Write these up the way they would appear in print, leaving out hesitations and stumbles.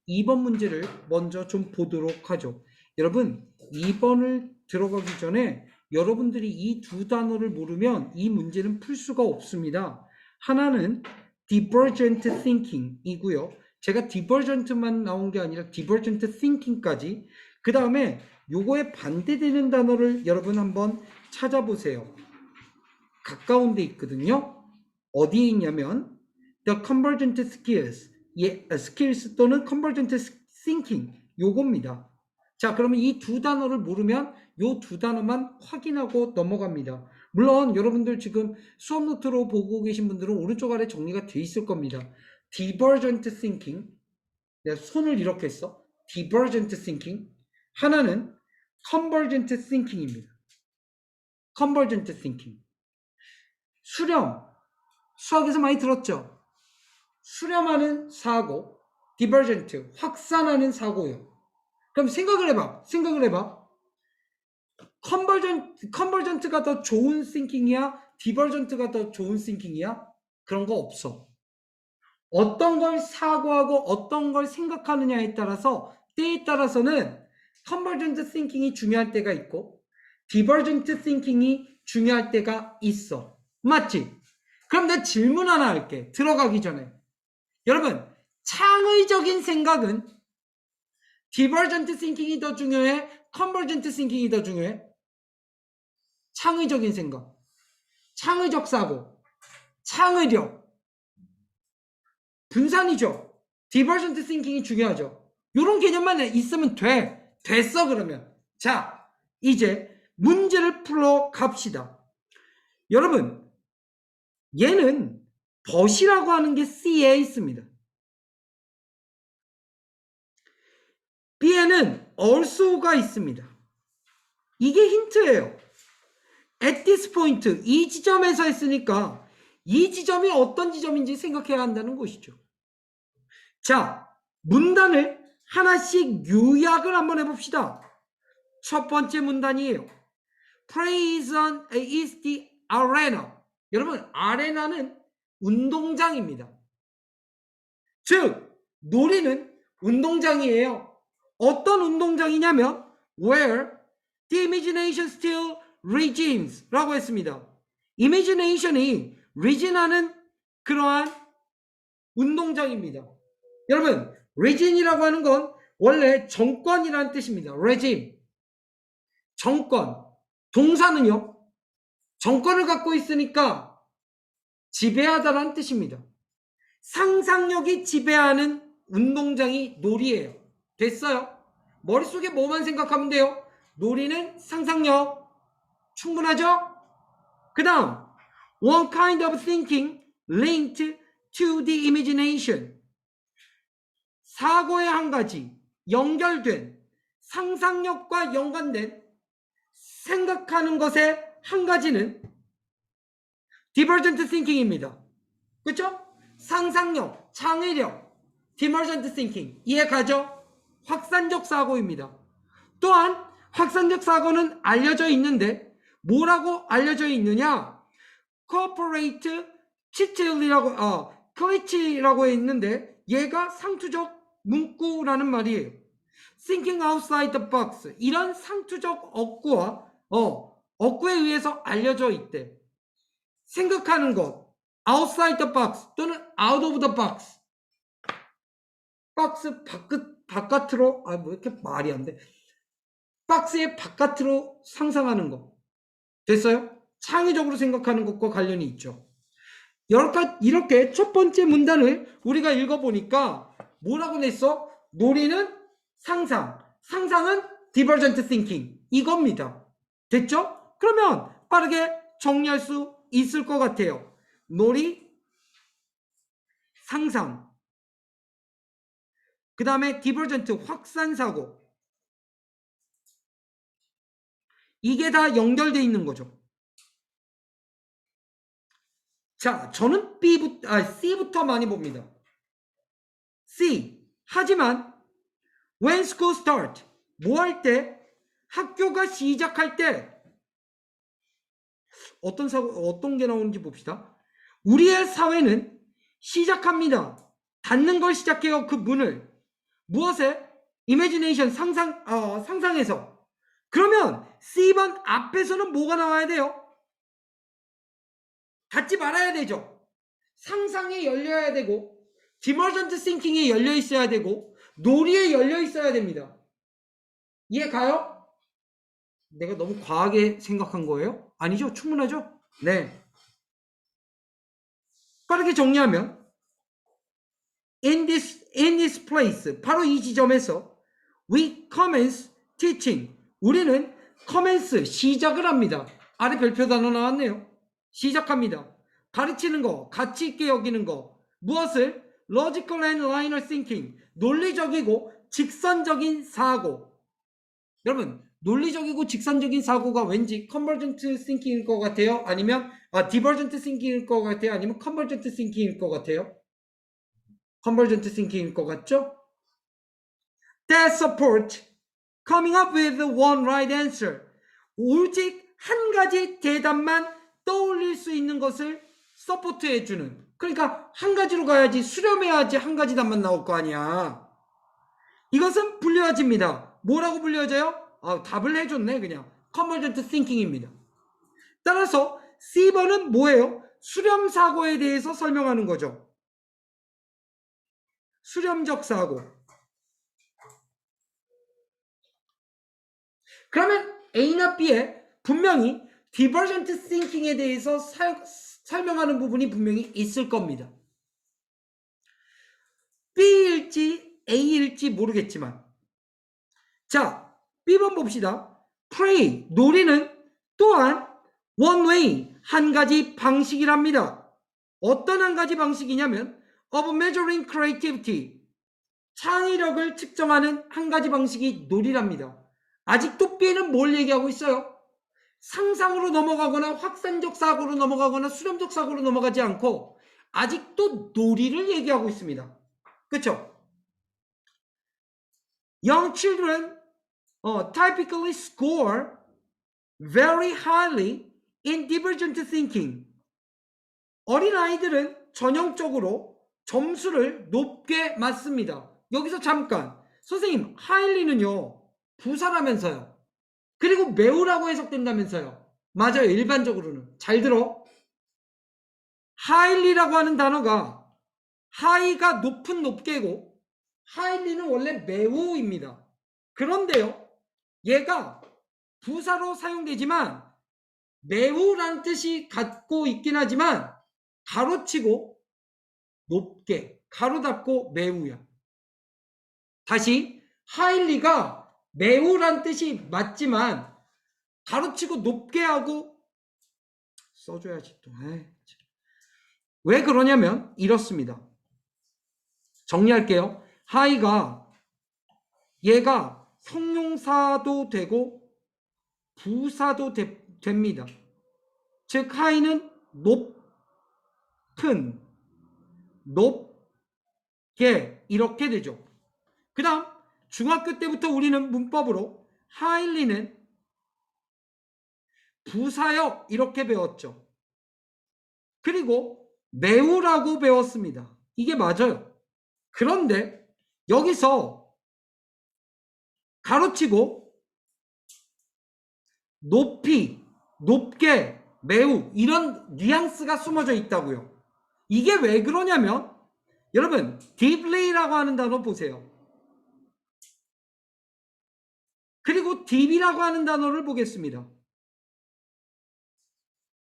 2번 문제를 먼저 좀 보도록 하죠. 여러분, 2번을 들어가기 전에 여러분들이 이 두 단어를 모르면 이 문제는 풀 수가 없습니다. 하나는 divergent thinking이고요. 제가 divergent만 나온 게 아니라 divergent thinking까지. 그 다음에 요거에 반대되는 단어를 여러분 한번 찾아보세요. 가까운 데 있거든요. 어디에 있냐면 the convergent skills, skills 또는 convergent thinking 요겁니다. 자, 그러면 이 두 단어를 모르면 요 두 단어만 확인하고 넘어갑니다. 물론 여러분들 지금 수업 노트로 보고 계신 분들은 오른쪽 아래 정리가 돼 있을 겁니다. divergent thinking, 내가 손을 이렇게 써. divergent thinking. 하나는 convergent thinking입니다. convergent thinking. 수렴, 수학에서 많이 들었죠? 수렴하는 사고, divergent, 확산하는 사고요. 그럼 생각을 해봐. 컨버전트가 더 좋은 thinking이야? divergent가 더 좋은 thinking이야? 그런 거 없어. 어떤 걸 사고하고 어떤 걸 생각하느냐에 따라서, 때에 따라서는 convergent thinking이 중요할 때가 있고 divergent thinking이 중요할 때가 있어. 맞지? 그럼 내가 질문 하나 할게. 들어가기 전에. 여러분, 창의적인 생각은 divergent thinking이 더 중요해? convergent thinking이 더 중요해? 창의적인 생각, 창의적 사고, 창의력, 분산이죠. divergent thinking이 중요하죠. 이런 개념만 있으면 돼. 됐어 그러면. 자, 이제 문제를 풀어 갑시다. 여러분, 얘는 but이라고 하는 게 C에 있습니다. B에는 also가 있습니다. 이게 힌트예요. at this point, 이 지점에서 했으니까 이 지점이 어떤 지점인지 생각해야 한다는 것이죠. 자, 문단을 하나씩 요약을 한번 해봅시다. 첫 번째 문단이에요. Prison is the arena. 여러분, 아레나는 운동장입니다. 즉, 놀이는 운동장이에요. 어떤 운동장이냐면 where the imagination still regimes 라고 했습니다. imagination이 regin하는 그러한 운동장입니다. 여러분, regin이라고 하는 건 원래 정권이라는 뜻입니다. regime, 정권. 동사는요, 정권을 갖고 있으니까 지배하다라는 뜻입니다. 상상력이 지배하는 운동장이 놀이예요. 됐어요? 머릿속에 뭐만 생각하면 돼요? 놀이는 상상력. 충분하죠? 그 다음, one kind of thinking linked to the imagination. 사고의 한 가지, 연결된, 상상력과 연관된 생각하는 것의 한 가지는 divergent thinking입니다. 그렇죠? 상상력, 창의력, divergent thinking. 이해 가죠? 확산적 사고입니다. 또한 확산적 사고는 알려져 있는데 뭐라고 알려져 있느냐? corporate 클리치라고 있는데 얘가 상투적 문구라는 말이에요. thinking outside the box. 이런 상투적 어구와 어구에 의해서 알려져 있대. 생각하는 것, outside the box 또는 out of the box. 박스 바깥으로, 뭐 이렇게 말이 안 돼. 박스의 바깥으로 상상하는 것. 됐어요? 창의적으로 생각하는 것과 관련이 있죠. 이렇게 첫 번째 문단을 우리가 읽어보니까 뭐라고 냈어? 놀이는 상상, 상상은 divergent thinking 이겁니다. 됐죠? 그러면 빠르게 정리할 수 있을 것 같아요. 놀이, 상상, 그 다음에 divergent, 확산사고. 이게 다 연결되어 있는 거죠. 자, 저는 C부터 많이 봅니다. C. 하지만 when school start, 뭐 할 때? 학교가 시작할 때 어떤 게 나오는지 봅시다. 우리의 사회는 시작합니다. 닫는 걸 시작해요. 그 문을. 무엇에? imagination, 상상해서. 그러면 C번 앞에서는 뭐가 나와야 돼요? 닫지 말아야 되죠. 상상에 열려야 되고, 디머전트 싱킹에 열려 있어야 되고, 놀이에 열려 있어야 됩니다. 이해 가요? 내가 너무 과하게 생각한 거예요? 아니죠? 충분하죠? 네. 빠르게 정리하면 in this place, 바로 이 지점에서 we commence teaching, 우리는 commence, 시작을 합니다. 아래 별표 단어 나왔네요. 시작합니다. 가르치는 거, 가치 있게 여기는 거. 무엇을? logical and linear thinking, 논리적이고 직선적인 사고. 여러분, 논리적이고 직선적인 사고가 왠지 convergent thinking일 것 같아요? 아니면 divergent thinking일 것 같아요? 아니면 convergent thinking일 것 같아요? convergent thinking일 것 같죠? That support coming up with one right answer. 오직 한 가지 대답만 떠올릴 수 있는 것을 서포트해주는. 그러니까 한 가지로 가야지, 수렴해야지 한 가지 답만 나올 거 아니야. 이것은 불리해집니다. 뭐라고 불리해져요? 답을 해줬네 그냥. convergent thinking입니다. 따라서 C번은 뭐예요? 수렴사고에 대해서 설명하는 거죠. 수렴적 사고. 그러면 A나 B에 분명히 divergent thinking에 대해서 설명하는 부분이 분명히 있을 겁니다. B일지 A일지 모르겠지만, 자, B번 봅시다. Pray, 놀이는 또한 one way, 한 가지 방식이랍니다. 어떤 한 가지 방식이냐면 of measuring creativity, 창의력을 측정하는 한 가지 방식이 놀이랍니다. 아직도 B는 뭘 얘기하고 있어요? 상상으로 넘어가거나 확산적 사고로 넘어가거나 수렴적 사고로 넘어가지 않고 아직도 놀이를 얘기하고 있습니다. 그렇죠? Young children typically score very highly in divergent thinking. 어린아이들은 전형적으로 점수를 높게 맞습니다. 여기서 잠깐, 선생님, highly는요 부사라면서요. 그리고 매우라고 해석된다면서요. 맞아요. 일반적으로는. 잘 들어. highly라고 하는 단어가 high가 높은 높게고 highly는 원래 매우입니다. 그런데요, 얘가 부사로 사용되지만 매우라는 뜻이 갖고 있긴 하지만 가로치고 높게, 가로 닫고 매우야. 다시, highly가 매우란 뜻이 맞지만 가로치고 높게 하고 써줘야지 또. 왜 그러냐면 이렇습니다. 정리할게요. high가 얘가 형용사도 되고 부사도 됩니다. 즉 high는 높은, 높게 이렇게 되죠. 그 다음 중학교 때부터 우리는 문법으로 highly는 부사역 이렇게 배웠죠. 그리고 매우라고 배웠습니다. 이게 맞아요. 그런데 여기서 가로치고 높이, 높게, 매우 이런 뉘앙스가 숨어져 있다고요. 이게 왜 그러냐면 여러분 deeply라고 하는 단어 보세요. 그리고 deep이라고 하는 단어를 보겠습니다.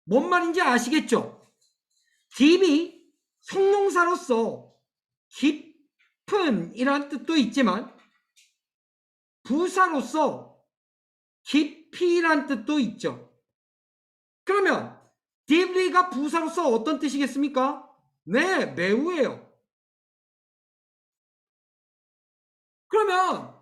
뭔 말인지 아시겠죠? deep이 형용사로서 깊은 이란 뜻도 있지만 부사로서 깊이란 뜻도 있죠. 그러면 deeply가 부사로서 어떤 뜻이겠습니까? 네, 매우예요. 그러면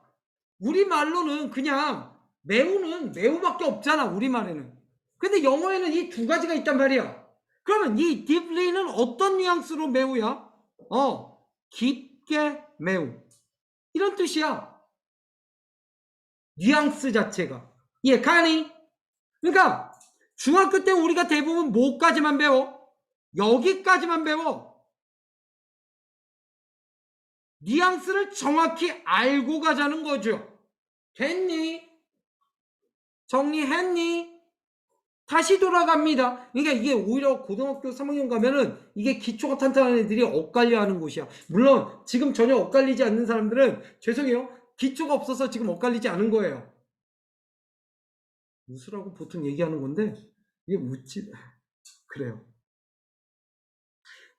우리말로는 그냥 매우는 매우밖에 없잖아, 우리말에는. 근데 영어에는 이 두 가지가 있단 말이야. 그러면 이 deeply는 어떤 뉘앙스로 매우야? 깊게 매우. 이런 뜻이야. 뉘앙스 자체가. 예, 가니? 그러니까 중학교 때 우리가 대부분 뭐까지만 배워? 여기까지만 배워. 뉘앙스를 정확히 알고 가자는 거죠. 됐니? 정리했니? 다시 돌아갑니다. 그러니까 이게 오히려 고등학교 3학년 가면은 이게 기초가 탄탄한 애들이 엇갈려 하는 곳이야. 물론 지금 전혀 엇갈리지 않는 사람들은 죄송해요. 기초가 없어서 지금 엇갈리지 않은 거예요. 웃으라고 보통 얘기하는 건데 이게 웃지 그래요.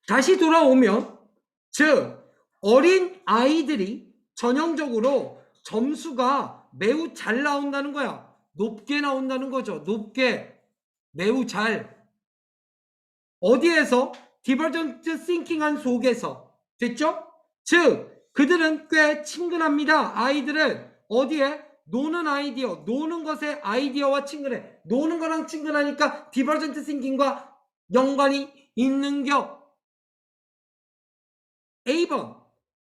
다시 돌아오면 즉 어린 아이들이 전형적으로 점수가 매우 잘 나온다는 거야. 높게 나온다는 거죠. 높게. 매우 잘. 어디에서? 디버전트 싱킹한 속에서. 됐죠? 즉 그들은 꽤 친근합니다. 아이들은 어디에? 노는 아이디어. 노는 것에 아이디어와 친근해. 노는 거랑 친근하니까 디버전트 싱킹과 연관이 있는겨. A번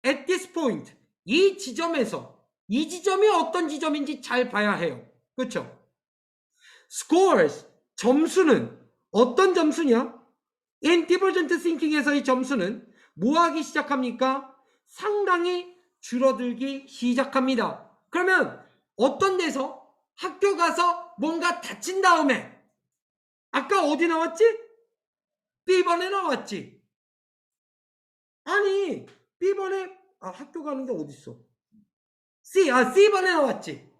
at this point 이 지점에서 이 지점이 어떤 지점인지 잘 봐야 해요. 그렇죠? scores 점수는 어떤 점수냐? in divergent thinking에서의 점수는 뭐 하기 시작합니까? 상당히 줄어들기 시작합니다. 그러면 어떤 데서 학교 가서 뭔가 다친 다음에 아까 어디 나왔지? B번에 나왔지. 아니 B번에 학교 가는 게 어딨어? C번에 나왔지.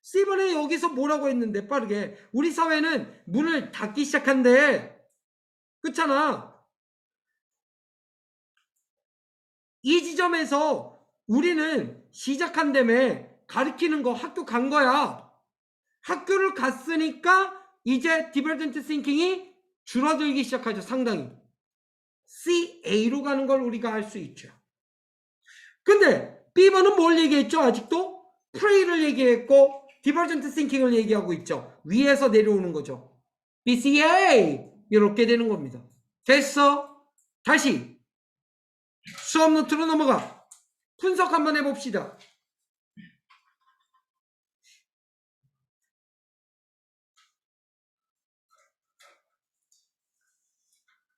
C번에 여기서 뭐라고 했는데 빠르게 우리 사회는 문을 닫기 시작한대. 그렇잖아. 이 지점에서 우리는 시작한다며 가르치는 거 학교 간 거야. 학교를 갔으니까 이제 디버전트 싱킹이 줄어들기 시작하죠. 상당히. CA로 가는 걸 우리가 알 수 있죠. 근데 B번은 뭘 얘기했죠? 아직도 프레이를 얘기했고 디버전트 싱킹을 얘기하고 있죠. 위에서 내려오는 거죠. BCA 이렇게 되는 겁니다. 됐어? 다시 수업 노트로 넘어가. 분석 한번 해봅시다.